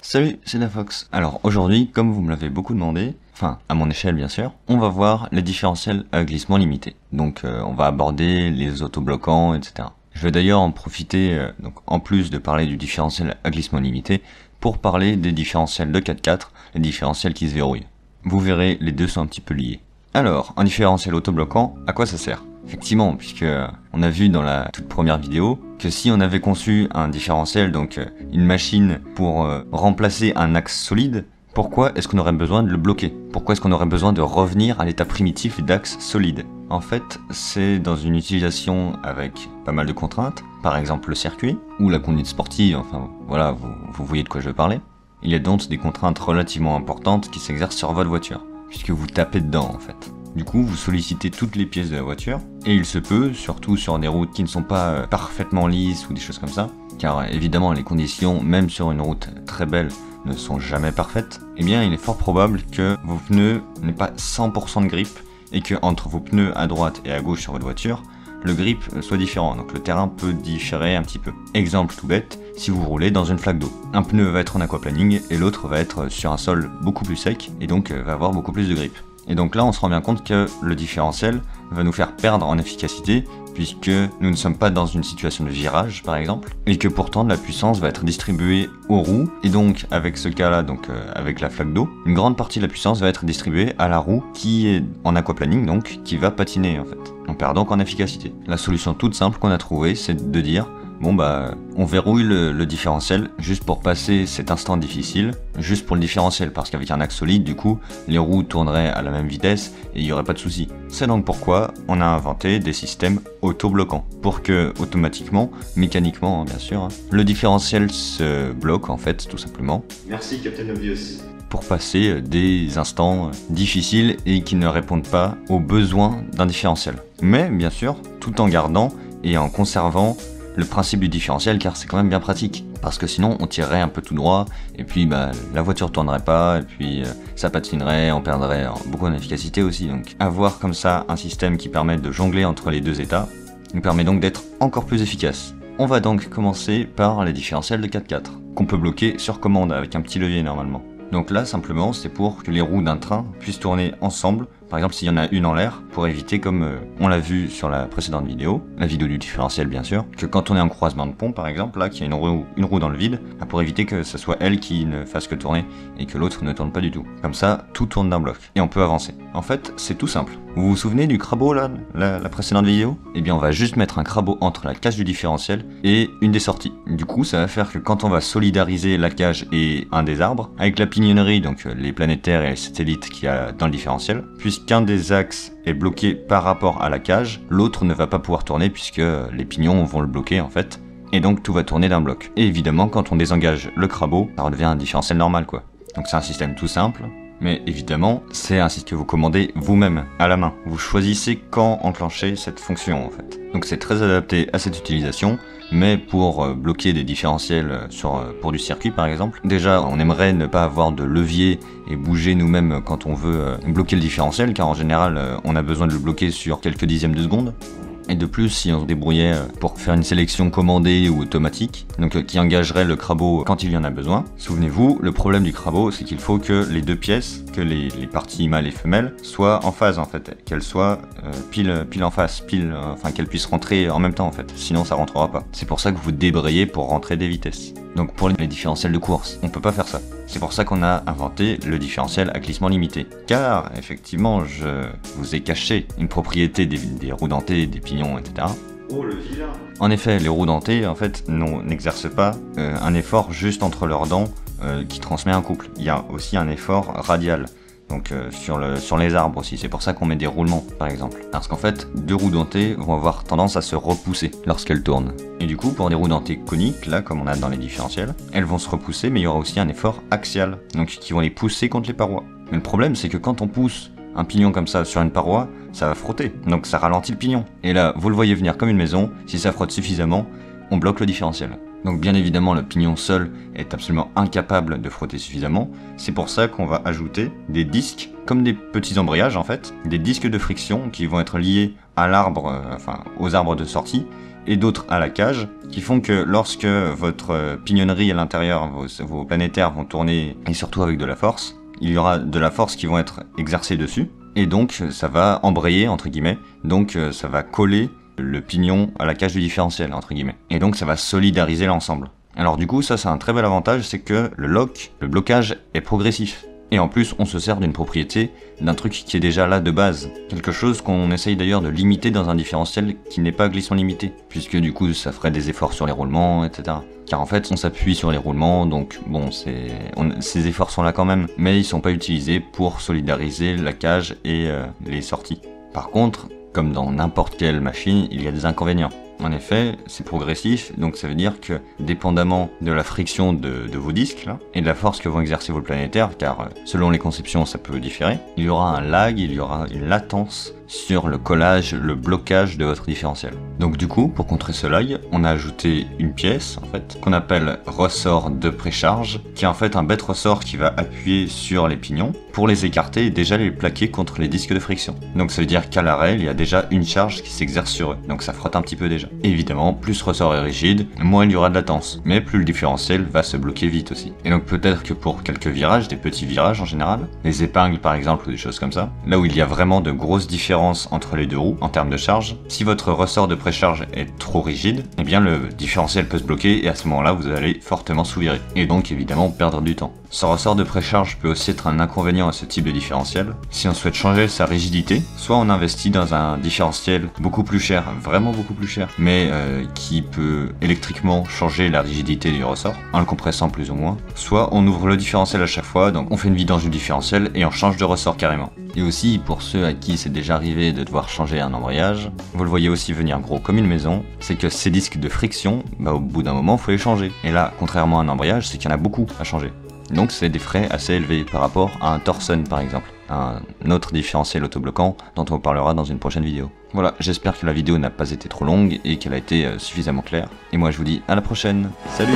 Salut, c'est Dafox. Alors aujourd'hui, comme vous me l'avez beaucoup demandé, enfin à mon échelle bien sûr, on va voir les différentiels à glissement limité. Donc on va aborder les autobloquants, etc. Je vais d'ailleurs en profiter, donc en plus de parler du différentiel à glissement limité, pour parler des différentiels de 4x4, les différentiels qui se verrouillent. Vous verrez, les deux sont un petit peu liés. Alors, un différentiel autobloquant, à quoi ça sert ? Effectivement, puisque on a vu dans la toute première vidéo que si on avait conçu un différentiel, donc une machine pour remplacer un axe solide, pourquoi est-ce qu'on aurait besoin de le bloquer? Pourquoi est-ce qu'on aurait besoin de revenir à l'état primitif d'axe solide? En fait, c'est dans une utilisation avec pas mal de contraintes, par exemple le circuit, ou la conduite sportive, enfin voilà, vous voyez de quoi je veux parler. Il y a donc des contraintes relativement importantes qui s'exercent sur votre voiture, puisque vous tapez dedans en fait. Du coup, vous sollicitez toutes les pièces de la voiture, et il se peut, surtout sur des routes qui ne sont pas parfaitement lisses ou des choses comme ça, car évidemment les conditions, même sur une route très belle, ne sont jamais parfaites, eh bien il est fort probable que vos pneus n'aient pas 100% de grip, et que entre vos pneus à droite et à gauche sur votre voiture, le grip soit différent, donc le terrain peut différer un petit peu. Exemple tout bête, si vous roulez dans une flaque d'eau. Un pneu va être en aquaplaning, et l'autre va être sur un sol beaucoup plus sec, et donc va avoir beaucoup plus de grip. Et donc là, on se rend bien compte que le différentiel va nous faire perdre en efficacité, puisque nous ne sommes pas dans une situation de virage, par exemple, et que pourtant la puissance va être distribuée aux roues, et donc avec ce cas-là, donc avec la flaque d'eau, une grande partie de la puissance va être distribuée à la roue qui est en aquaplaning, donc qui va patiner en fait. On perd donc en efficacité. La solution toute simple qu'on a trouvée, c'est de dire bon bah, on verrouille le différentiel juste pour passer cet instant difficile, juste pour le différentiel, parce qu'avec un axe solide, du coup, les roues tourneraient à la même vitesse et il n'y aurait pas de souci. C'est donc pourquoi on a inventé des systèmes auto-bloquants, pour que, automatiquement, mécaniquement bien sûr, le différentiel se bloque en fait, tout simplement. Merci Captain Obvious. Pour passer des instants difficiles et qui ne répondent pas aux besoins d'un différentiel. Mais bien sûr, tout en gardant et en conservant le principe du différentiel, car c'est quand même bien pratique, parce que sinon on tirerait un peu tout droit et puis bah la voiture tournerait pas et puis ça patinerait, on perdrait beaucoup en efficacité aussi. Donc avoir comme ça un système qui permet de jongler entre les deux états nous permet donc d'être encore plus efficace. On va donc commencer par les différentiels de 4x4 qu'on peut bloquer sur commande avec un petit levier normalement. Donc là simplement c'est pour que les roues d'un train puissent tourner ensemble. Par exemple, s'il y en a une en l'air, pour éviter, comme on l'a vu sur la précédente vidéo, la vidéo du différentiel bien sûr, que quand on est en croisement de pont par exemple, là, qu'il y a une roue dans le vide, pour éviter que ce soit elle qui ne fasse que tourner et que l'autre ne tourne pas du tout. Comme ça, tout tourne d'un bloc et on peut avancer. En fait, c'est tout simple. Vous vous souvenez du crabeau là, la précédente vidéo? Eh bien, on va juste mettre un crabeau entre la cage du différentiel et une des sorties. Du coup, ça va faire que quand on va solidariser la cage et un des arbres, avec la pignonnerie, donc les planétaires et les satellites qu'il y a dans le différentiel, puisqu'un des axes est bloqué par rapport à la cage, l'autre ne va pas pouvoir tourner puisque les pignons vont le bloquer en fait, et donc tout va tourner d'un bloc. Et évidemment, quand on désengage le crabeau, ça redevient un différentiel normal quoi. Donc c'est un système tout simple, mais évidemment, c'est un système que vous commandez vous-même, à la main. Vous choisissez quand enclencher cette fonction en fait. Donc c'est très adapté à cette utilisation, mais pour bloquer des différentiels pour du circuit par exemple, déjà on aimerait ne pas avoir de levier et bouger nous-mêmes quand on veut bloquer le différentiel, car en général on a besoin de le bloquer sur quelques dixièmes de seconde. Et de plus, si on se débrouillait pour faire une sélection commandée ou automatique, donc qui engagerait le crabeau quand il y en a besoin, souvenez-vous, le problème du crabeau, c'est qu'il faut que les deux pièces, que les parties mâles et femelles, soient en phase en fait, qu'elles soient pile en face, enfin qu'elles puissent rentrer en même temps en fait, sinon ça rentrera pas. C'est pour ça que vous débrayez pour rentrer des vitesses. Donc pour les différentiels de course, on peut pas faire ça. C'est pour ça qu'on a inventé le différentiel à glissement limité. Car, effectivement, je vous ai caché une propriété des roues dentées, des pignons, etc. Oh le vilain! En effet, les roues dentées, en fait, n'exercent pas un effort juste entre leurs dents qui transmet un couple. Il y a aussi un effort radial. Donc sur les arbres aussi, c'est pour ça qu'on met des roulements par exemple. Parce qu'en fait, deux roues dentées vont avoir tendance à se repousser lorsqu'elles tournent. Et du coup, pour des roues dentées coniques, là comme on a dans les différentiels, elles vont se repousser, mais il y aura aussi un effort axial, donc qui vont les pousser contre les parois. Mais le problème c'est que quand on pousse un pignon comme ça sur une paroi, ça va frotter, donc ça ralentit le pignon. Et là, vous le voyez venir comme une maison, si ça frotte suffisamment, on bloque le différentiel. Donc bien évidemment, le pignon seul est absolument incapable de frotter suffisamment. C'est pour ça qu'on va ajouter des disques, comme des petits embrayages en fait, des disques de friction qui vont être liés à l'arbre, enfin aux arbres de sortie, et d'autres à la cage, qui font que lorsque votre pignonnerie à l'intérieur, vos planétaires vont tourner, et surtout avec de la force, il y aura de la force qui vont être exercées dessus, et donc ça va embrayer, entre guillemets, donc ça va coller le pignon à la cage du différentiel, entre guillemets, et donc ça va solidariser l'ensemble. Alors du coup, ça c'est un très bel avantage, c'est que le lock, le blocage est progressif. Et en plus, on se sert d'une propriété, d'un truc qui est déjà là de base. Quelque chose qu'on essaye d'ailleurs de limiter dans un différentiel qui n'est pas glissant limité, puisque du coup ça ferait des efforts sur les roulements, etc. Car en fait, on s'appuie sur les roulements, donc bon, ces efforts sont là quand même, mais ils sont pas utilisés pour solidariser la cage et les sorties. Par contre, comme dans n'importe quelle machine, il y a des inconvénients. En effet, c'est progressif, donc ça veut dire que, dépendamment de la friction de vos disques, là, et de la force que vont exercer vos planétaires, car selon les conceptions ça peut différer, il y aura un lag, il y aura une latence sur le collage, le blocage de votre différentiel. Donc du coup, pour contrer ce lag, on a ajouté une pièce, en fait, qu'on appelle ressort de précharge, qui est en fait un bête ressort qui va appuyer sur les pignons pour les écarter et déjà les plaquer contre les disques de friction. Donc ça veut dire qu'à l'arrêt, il y a déjà une charge qui s'exerce sur eux, donc ça frotte un petit peu déjà. Évidemment, plus ce ressort est rigide, moins il y aura de latence, mais plus le différentiel va se bloquer vite aussi. Et donc peut-être que pour quelques virages, des petits virages en général, les épingles par exemple ou des choses comme ça, là où il y a vraiment de grosses différences entre les deux roues en termes de charge, si votre ressort de précharge est trop rigide, eh bien le différentiel peut se bloquer et à ce moment-là vous allez fortement sous-virer et donc évidemment perdre du temps. Ce ressort de précharge peut aussi être un inconvénient à ce type de différentiel. Si on souhaite changer sa rigidité, soit on investit dans un différentiel beaucoup plus cher, vraiment beaucoup plus cher, mais qui peut électriquement changer la rigidité du ressort, en le compressant plus ou moins, soit on ouvre le différentiel à chaque fois, donc on fait une vidange du différentiel et on change de ressort carrément. Et aussi, pour ceux à qui c'est déjà arrivé de devoir changer un embrayage, vous le voyez aussi venir gros comme une maison, c'est que ces disques de friction, au bout d'un moment, faut les changer. Et là, contrairement à un embrayage, c'est qu'il y en a beaucoup à changer. Donc c'est des frais assez élevés par rapport à un Torsen par exemple, un autre différentiel autobloquant dont on parlera dans une prochaine vidéo. Voilà, j'espère que la vidéo n'a pas été trop longue et qu'elle a été suffisamment claire. Et moi je vous dis à la prochaine, salut!